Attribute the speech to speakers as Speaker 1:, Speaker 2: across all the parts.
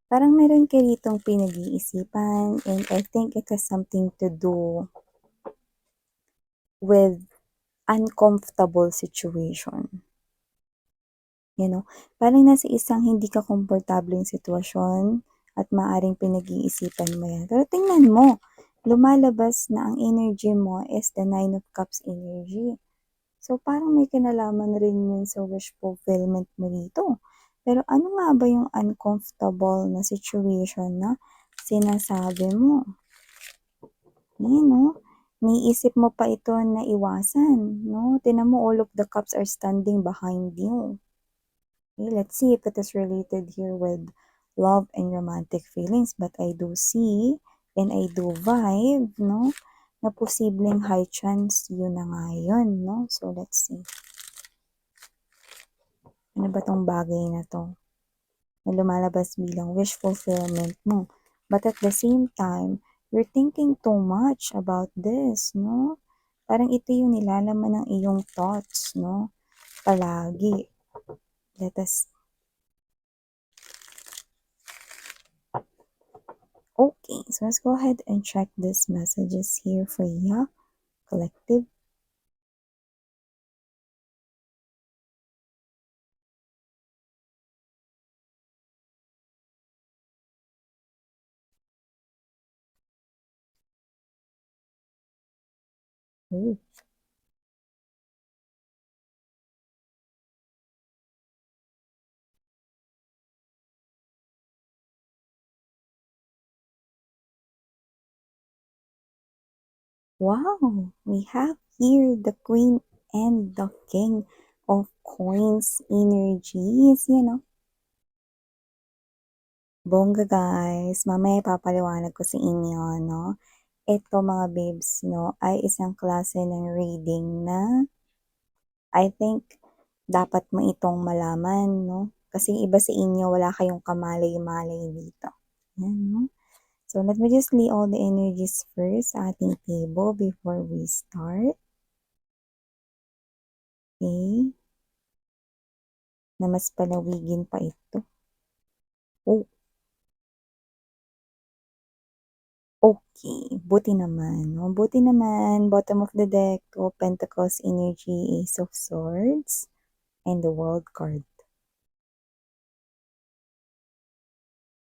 Speaker 1: Parang meron ka ditong pinag-iisipan and I think it has something to do with uncomfortable situation. You know, parang nasa isang hindi ka komportableng sitwasyon at maaaring pinag-iisipan mo yan. Pero tingnan mo, lumalabas na ang energy mo is the Nine of Cups energy. So, parang may kinalaman rin yun sa wish fulfillment mo dito. Pero ano nga ba yung uncomfortable na situation na sinasabi mo? Ayan, no? Niisip mo pa ito na iwasan, no? Tinan mo, all of the cups are standing behind you. Okay, let's see if it is related here with love and romantic feelings. But I do see and I do vibe, no? Na posibleng high chance yun na nga yun, no? So, let's see. Ano ba tong bagay na to? Na lumalabas bilang wish fulfillment mo. But at the same time, you're thinking too much about this, no? Parang ito yung nilalaman ng iyong thoughts, no? Palagi. Let us... Okay, so let's go ahead and check these messages here for you, collective. Oh. Wow, we have here the Queen and the King of Coins energies, you know. Bongga guys, mamaya ipapaliwanag ko sa inyo, no? Ito mga babes, no, ay isang klase ng reading na I think dapat mo itong malaman, no? Kasi iba sa inyo, wala kayong kamalay-malay dito. Yan, no? So, let me just lay all the energies first sa ating table before we start. Okay? Na mas palawigin pa ito. Oh, okay. Buti naman, no? Buti naman, bottom of the deck, Two of Pentacles energy, Ace of Swords, and the World card.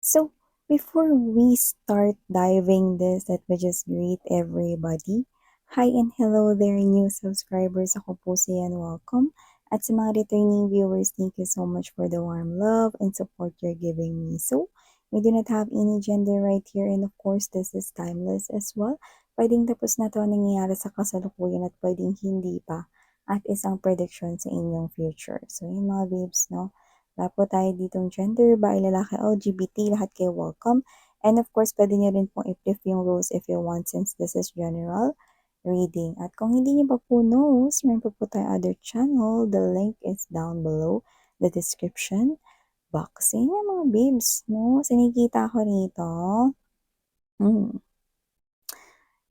Speaker 1: So, before we start diving this, let me just greet everybody. Hi and hello there, new subscribers. Ako po si Yan, welcome. At sa mga returning viewers, thank you so much for the warm love and support you're giving me. So, we do not have any gender right here and of course, this is timeless as well. Pwedeng tapos na to ang nangyayari sa kasalukuyan at pwedeng hindi pa at isang prediction sa inyong future. So, yun mga babes, no? Wala po tayo ditong gender, babae, lalaki, LGBT, lahat kayo welcome. And of course, pwede nyo rin pong i-flip yung rules if you want since this is general reading. At kung hindi nyo pa po knows, meron pa po tayo other channel. The link is down below the description box. Yun yung mga babes, no? Sinikita ko rito.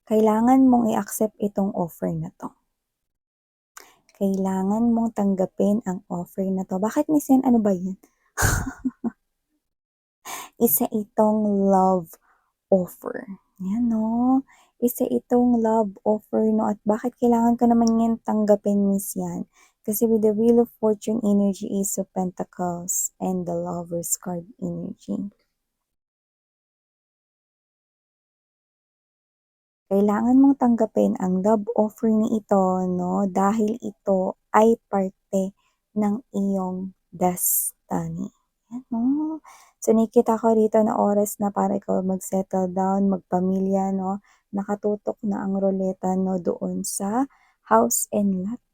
Speaker 1: Kailangan mong i-accept itong offer na to. Kailangan mong tanggapin ang offer na to. Bakit, Miss Yan? Ano ba yan? Isa itong love offer. Yan, no? Isa itong love offer, no? At bakit kailangan ko naman yan tanggapin, Miss Yan? Kasi with the Wheel of Fortune energy, Ace of Pentacles, and the Lover's card energy. Kailangan mong tanggapin ang love offer ni ito, no? Dahil ito ay parte ng iyong destiny. Yan, no? So, nakikita ko rito na oras na para ikaw mag-settle down, magpamilya, no? Nakatutok na ang roleta, no? Doon sa house and lot.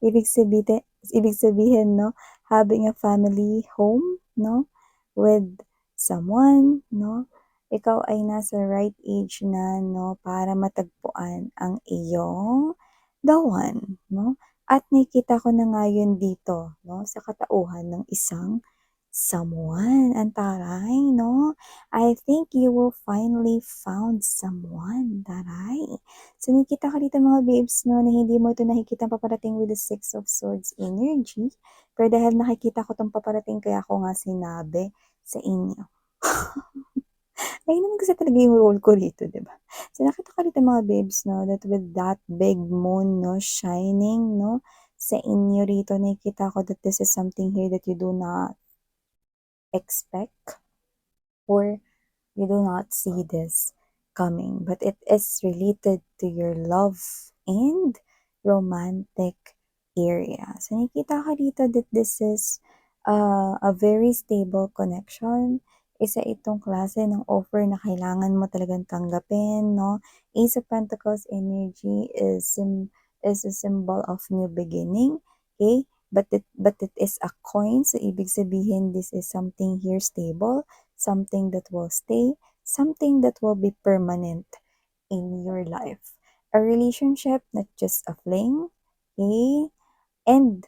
Speaker 1: ibig sabihin, no? Having a family home, no? With someone, no? Ikaw ay nasa right age na, no? Para matagpuan ang iyong the one, no? At nakita ko na nga yun dito, no? Sa katauhan ng isang someone. Ang taray, no? I think you will finally found someone, taray. So, nakikita ka dito mga babes, no, na hindi mo ito nakikita paparating with the Six of Swords energy. Pero dahil nakikita ko itong paparating, kaya ako nga sinabi, sa inyo. Ayun naman kasi talaga yung role ko rito, 'di ba? So, nakita ko rito mga babes 'no, that with that big moon 'no, shining 'no, sa inyo rito nakikita ko that this is something here that you do not expect or you do not see this coming, but it is related to your love and romantic area. So, nakikita ko dito that this is a very stable connection. Isa itong klase ng offer na kailangan mo talagang tanggapin, no? Ace of Pentacles energy is a symbol of new beginning, okay? But it is a coin, so ibig sabihin this is something here stable, something that will stay, something that will be permanent in your life. A relationship, not just a fling, okay? And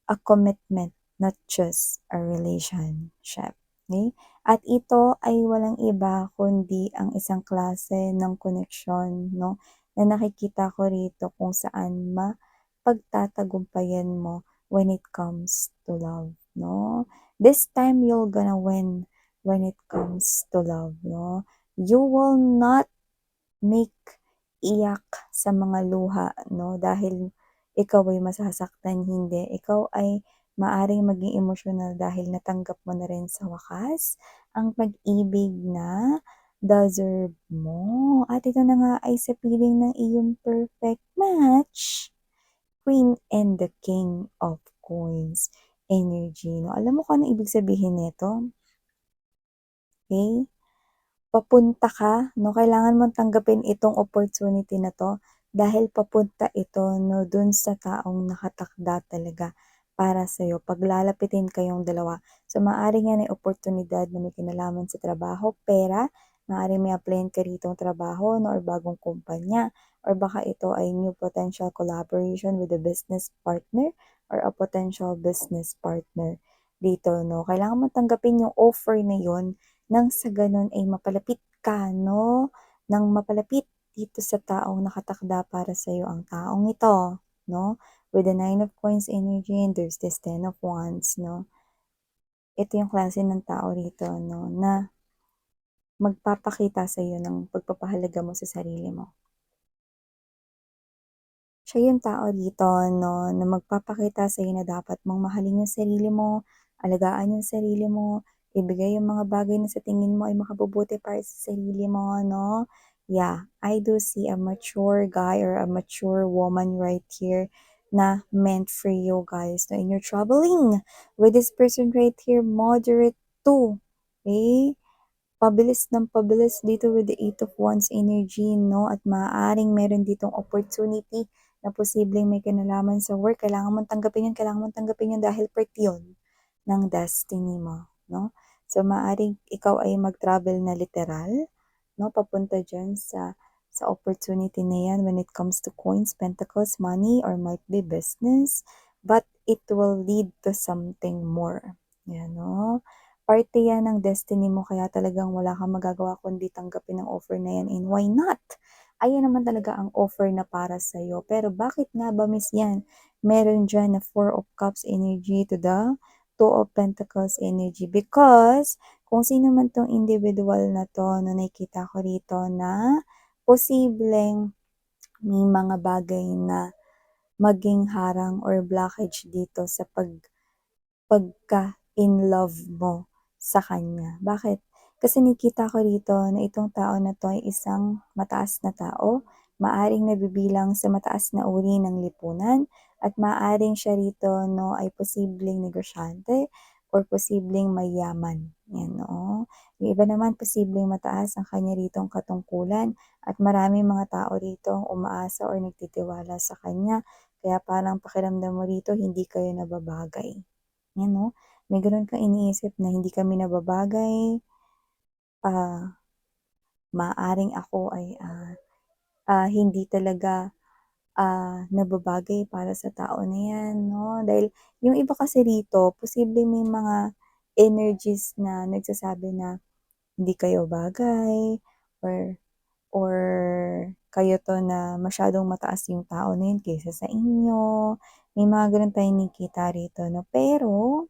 Speaker 1: a commitment, not just a relationship. Okay? At ito ay walang iba kundi ang isang klase ng koneksyon, no? Na nakikita ko rito kung saan mapagtatagumpayan mo when it comes to love, no? This time you're gonna win when it comes to love, no? You will not make iyak sa mga luha, no? Dahil ikaw ay masasaktan, hindi. Ikaw ay maaring maging emosyonal dahil natanggap mo na rin sa wakas ang pag-ibig na deserve mo. At ito na nga ay sa piling ng iyong perfect match, Queen and the King of Coins energy. No? Alam mo kung ano ibig sabihin nito? Okay? Papunta ka 'no, kailangan mong tanggapin itong opportunity na 'to dahil papunta ito 'no, dun sa taong nakatakda talaga para sa'yo. Paglalapitin kayong dalawa. So, maaaring yan ay oportunidad na may kinalaman sa trabaho, pera, maaaring may applyan ka ritong trabaho 'no, or bagong kumpanya, or baka ito ay new potential collaboration with a business partner or a potential business partner dito 'no. Kailangan mong tanggapin yung offer na yun nang sa gano'n ay mapalapit ka 'no, nang mapalapit dito sa taong nakatakda para sa'yo. Ang taong ito 'no, with the Nine of Coins energy and there's this Ten of Wands 'no. Ito yung klase ng tao rito 'no, na magpapakita sa'yo ng pagpapahalaga mo sa sarili mo. Siya yung tao dito 'no, na magpapakita sa'yo na dapat mong mahalin yung sarili mo, alagaan yung sarili mo, ibigay yung mga bagay na sa tingin mo ay makabubuti para sa sarili mo 'no. Yeah, I do see a mature guy or a mature woman right here na meant for you guys 'no, and you're traveling with this person right here, moderate to, okay? Pabilis ng pabilis dito with the Eight of Wands energy 'no, at maaaring meron ditong opportunity na posibleng may kinalaman sa work. Kailangan mong tanggapin 'yun, kailangan mong tanggapin 'yun dahil part 'yun ng destiny mo 'no. So, maaaring ikaw ay mag-travel na literal 'no, papunta diyan sa opportunity na 'yan when it comes to coins, pentacles, money, or might be business, but it will lead to something more, 'yan 'no. Parte 'yan ng destiny mo kaya talagang wala kang magagawa kundi tanggapin ang offer na 'yan, and why not? Ayan naman talaga ang offer na para sa'yo. Pero bakit nga ba miss 'yan? Meron diyan na Four of Cups energy to the Two of Pentacles energy, because kung sino man 'tong individual na 'to na nakikita ko rito na posibleng may mga bagay na maging harang or blockage dito sa pagka-in love mo sa kanya. Bakit? Kasi nakita ko rito na itong tao na 'to ay isang mataas na tao, maaring nabibilang sa mataas na uri ng lipunan, at maaring siya rito 'no ay posibleng negosyante or posibleng mayaman, 'yan 'no. Yung iba naman posibleng mataas ang kanya ritong katungkulan at maraming mga tao rito ang umaasa or nagtitiwala sa kanya, kaya parang pakiramdam mo rito hindi kayo nababagay. 'Yan 'no, may gano'n kang iniisip na hindi kami nababagay, ah, maaaring ako ay, hindi talaga, nababagay para sa tao na 'yan 'no. Dahil yung iba kasi rito posibleng may mga energies na nagsasabi na hindi kayo bagay, or or kayo 'to na masyadong mataas yung tao na yun kaysa sa inyo. May mga gano'n tayong nakikita rito 'no, pero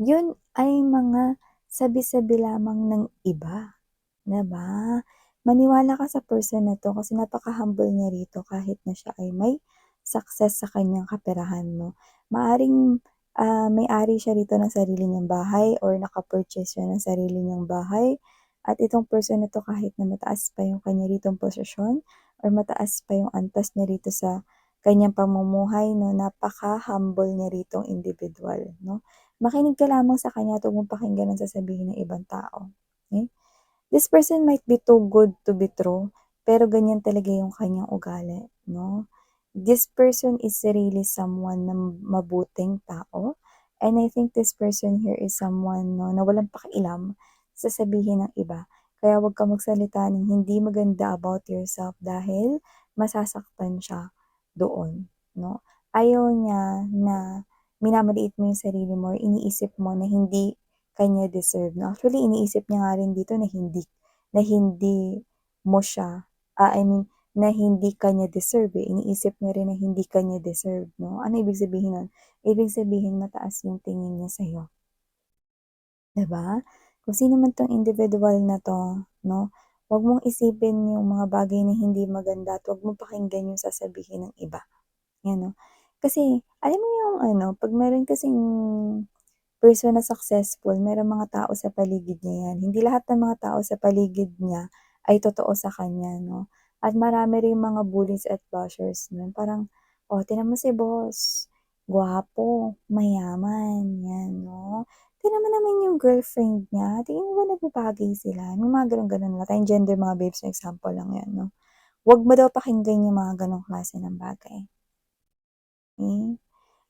Speaker 1: yun ay mga sabi-sabi lamang ng iba, 'di ba? Maniwala ka sa person na 'to kasi napaka-humble niya rito kahit na siya ay may success sa kanyang kaperahan 'no. Maaaring, may-ari siya rito ng sarili niyang bahay or naka-purchase siya ng sarili niyang bahay at itong person na 'to kahit na mataas pa yung kanya ritong posisyon or mataas pa yung antas niya rito sa kanyang pamumuhay 'no, napaka-humble niya ritong individual 'no. Makinig ka lamang sa kanya at 'wag mong pakinggan ang sasabihin ng ibang tao, okey? This person might be too good to be true, pero ganyan talaga yung kanyang ugali 'no. This person is really someone na mabuting tao, and I think this person here is someone 'no, na walang pakialam sa sasabihin ng iba. Kaya huwag kang magsalita ng hindi maganda about yourself dahil masasaktan siya doon 'no. Ayaw niya na minamaliit mo yung sarili mo or iniisip mo na hindi kanya deserve 'no. Actually iniisip niya nga rin dito na hindi mo siya, I mean na hindi ka niya deserve, eh, iniisip niya rin na hindi ka niya deserve 'no. Ano ibig sabihin nun? Ibig sabihin mataas yung tingin niya sa'yo, 'di ba? Kung sino man 'tong individual na 'to 'no, 'wag mong isipin yung mga bagay na hindi maganda at 'wag mong pakinggan yung sasabihin ng iba, 'yan 'no. Kasi alam mo yung ano, 'pag meron kasing person na successful merong mga tao sa paligid niya 'yan. Hindi lahat ng mga tao sa paligid niya ay totoo sa kanya 'no, at marami ring mga bullies at bashers nun parang, "Oh, tignan mo si boss, gwapo, mayaman, 'yan 'no. Tignan mo naman yung girlfriend niya, tingin mo ba nagbabagay sila?" May mga gano'n-gano'n wala tayong gender mga babes, example lang 'yan 'no. 'Wag mo daw pakinggan yung mga gano'ng klase ng bagay, okey?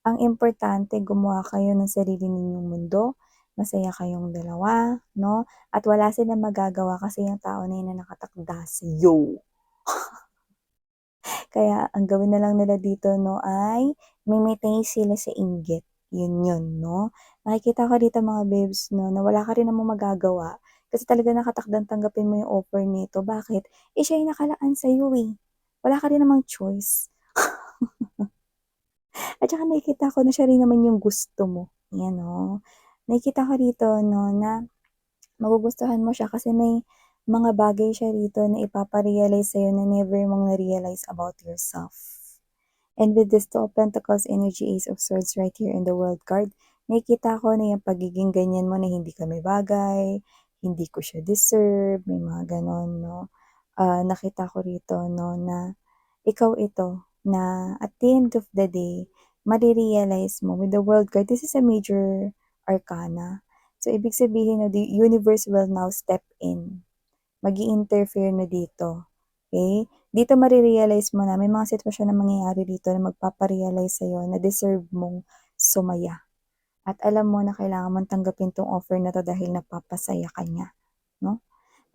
Speaker 1: Ang importante gumawa kayo ng sarili ninyong mundo, masaya kayong dalawa 'no, at wala silang magagawa kasi yung tao na yun na nakatakda sa'yo. Kaya ang gawin na lang nila dito 'no ay memetaze sila sa inggit, yun 'no. Nakikita ko dito mga babes 'no na wala ka rin namang magagawa kasi talagang nakatakdang tanggapin mo yung offer nito, bakit? Eh, siya yung nakalaan sa'yo, eh, wala ka rin namang choice. At saka nakikita ko na siya rin naman yung gusto mo, 'yan oh. Nakikita ko rito 'no na magugustuhan mo siya kasi may mga bagay siya rito na ipapa-realize sa'yo na never mong na-realize about yourself. And with this Two of Pentacles energy, Ace of Swords right here in the World card, nakikita ko na yung pagiging ganyan mo na hindi ka may bagay, hindi ko siya deserve, may mga gano'n 'no. Nakita ko rito 'no na ikaw ito na at the end of the day, mare-realize mo with the World card, this is a major arcana. So, ibig sabihin na the universe will now step in. Mag-i-interfere na dito, okey? Dito mare-realize mo na may mga sitwasyon na mangyayari dito na magpapa-realize sa'yo na deserve mong sumaya at alam mo na kailangan mong tanggapin 'tong offer na 'to dahil napapasaya ka niya, 'no?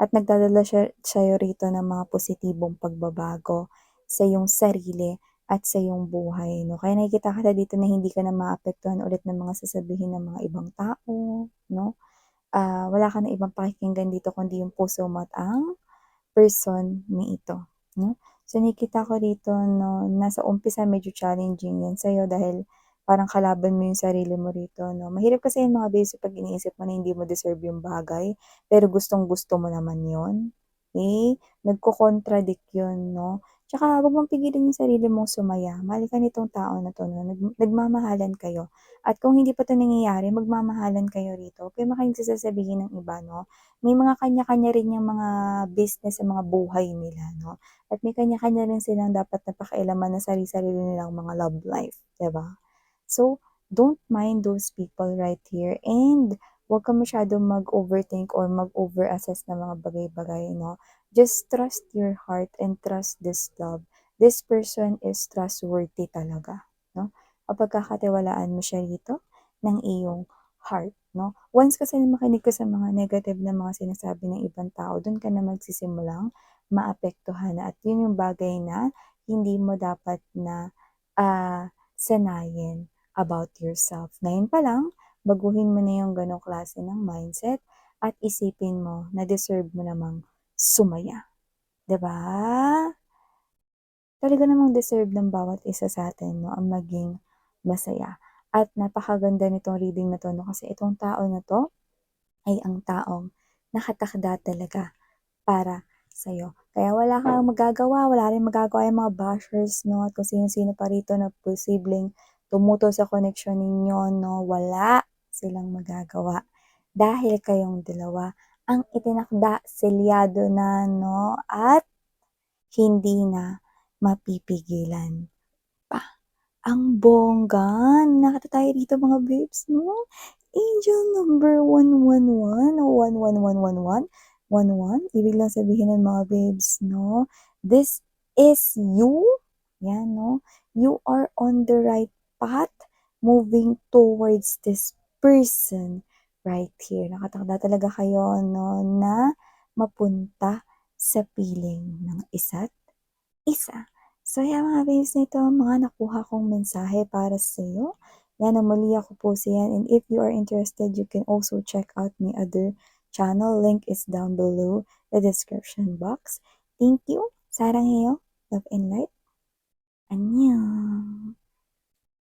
Speaker 1: At nagdadala sa'yo rito ng mga positibong pagbabago sa iyong sarili at sa iyong buhay 'no. Kaya nakikita kita dito na hindi ka na maapektuhan ulit ng mga sasabihin ng mga ibang tao 'no. Wala ka ng ibang pakikinggan dito kundi yung puso mo at ang person na ito 'no. So nakikita ko dito 'no, nasa umpisa medyo challenging 'yan sa'yo dahil parang kalaban mo yung sarili mo rito 'no. Mahirap kasi yan mga base 'pag iniisip mo na hindi mo deserve yung bagay, pero gustong-gusto mo naman yun, eh, nagko-contradict yun 'no. Tsaka wag mong pigilan yung sarili mong sumaya, mahal ka nitong tao na 'to 'no, nagmamahalan kayo at kung hindi pa 'to nangyayari magmamahalan kayo rito, huwag kayong makinig sa sasabihin ng iba 'no. May mga kanya-kanya rin yang mga business sa mga buhay nila 'no, at may kanya-kanya rin silang dapat na pakialaman na sarili-sarili nilang mga love life, 'di ba? So, don't mind those people right here and huwag ka masyadong mag-overthink or mag-over-assess ng mga bagay-bagay 'no. Just trust your heart and trust this love. This person is trustworthy talaga 'no. Mapagkakatiwalaan mo siya rito ng iyong heart 'no. Once kasi na makinig ka sa mga negative na mga sinasabi ng ibang tao, dun ka na magsisimulang maapektuhan at yun yung bagay na hindi mo dapat na, sanayin about yourself. Ngayon pa lang, baguhin mo na yung gano'ng klase ng mindset at isipin mo na deserve mo namang sumaya, 'di ba? Talaga namang deserve ng bawat isa sa atin 'no, ang maging masaya at napakaganda nitong reading na 'to 'no, kasi itong tao na 'to ay ang taong nakatakda talaga para sa'yo. Kaya wala kang magagawa, wala rin magagawa yung mga bashers, no? At kung sino-sino pa rito na posibleng tumutol sa koneksyon ninyo, no? Wala silang magagawa. Dahil kayong dalawa ang itinakda, selyado na, no? At hindi na mapipigilan pa. Ang bongga! Nakita tayo dito mga babes, no? Angel number 111 o 1111111. Ibig lang sabihin ng mga babes, no? This is you. Yan, no? You are on the right path moving towards this person right here. Nakatakda talaga kayo, no? Na mapunta sa piling ng isa't isa. So, yan mga babes, nito ang mga nakuha kong mensahe para sa iyo. Yan, muli ako po si Yan. And if you are interested, you can also check out my other channel. Link is down below the description box. Thank you. Sarang heyo. Love and light. Annyeong.